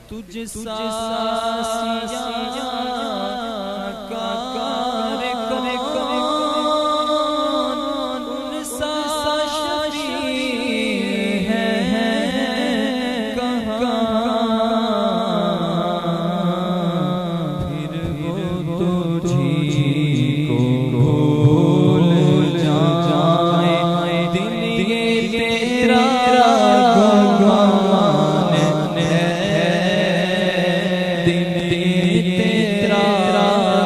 تجھ سا سیاہ کار کون ان سا شفیع ہے کہاں پھر وہ تجھی کو بھول جائیں دل یہ تیرا گمان ہے دل تیرا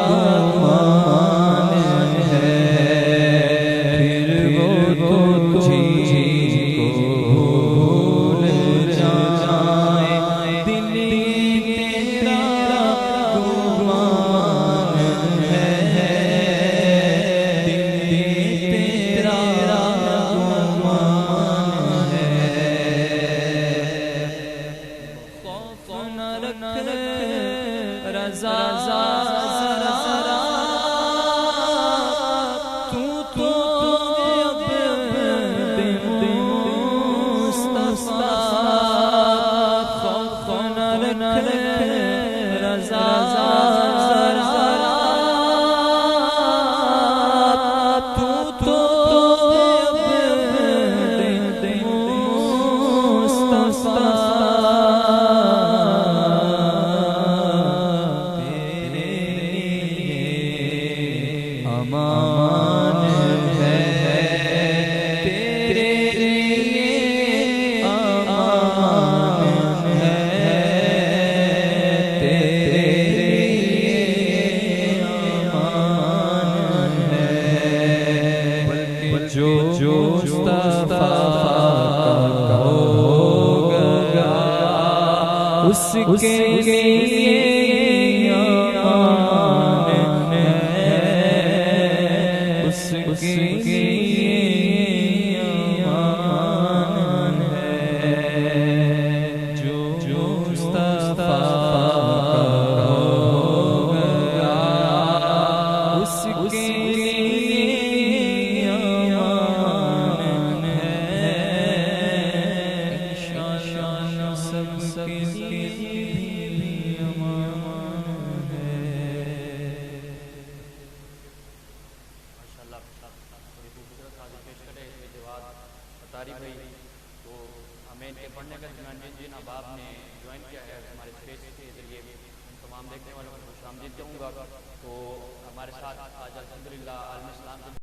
گمان ہے پھر وہ تجھی کو بھول جائیں دل تیرا گمان ہے دل تیرا گمان ہے خوف نہ رکھ رضا تو عبد مصطفیٰ خوف نہ رکھ رضا تو عبد مصطفیٰ تیرے لیے امان ہے تیرے لیے امان ہے تیرے لیے امان ہے بلکہ جو مصطفیٰ کا ہوگا اس کے لیے امان ہے اس کے لیے امان ہے جو مصطفیٰ کا ہوگا اس کے لیے امان ہے انشاءاللہ سب کے لیے بھی امان ہے ماشاءاللہ بڑی خوبصورت حاضر پیش کرے جواد اتاری بھائی تو ہمیں ان کے پڑھنے کا اطمینان جن احباب نے جوائن کیا ہے ہمارے پیج کے ذریعے ان تمام دیکھنے والوں کو خوش آمدید کہوں گا تو ہمارے ساتھ آج الحمدللہ عالم اسلام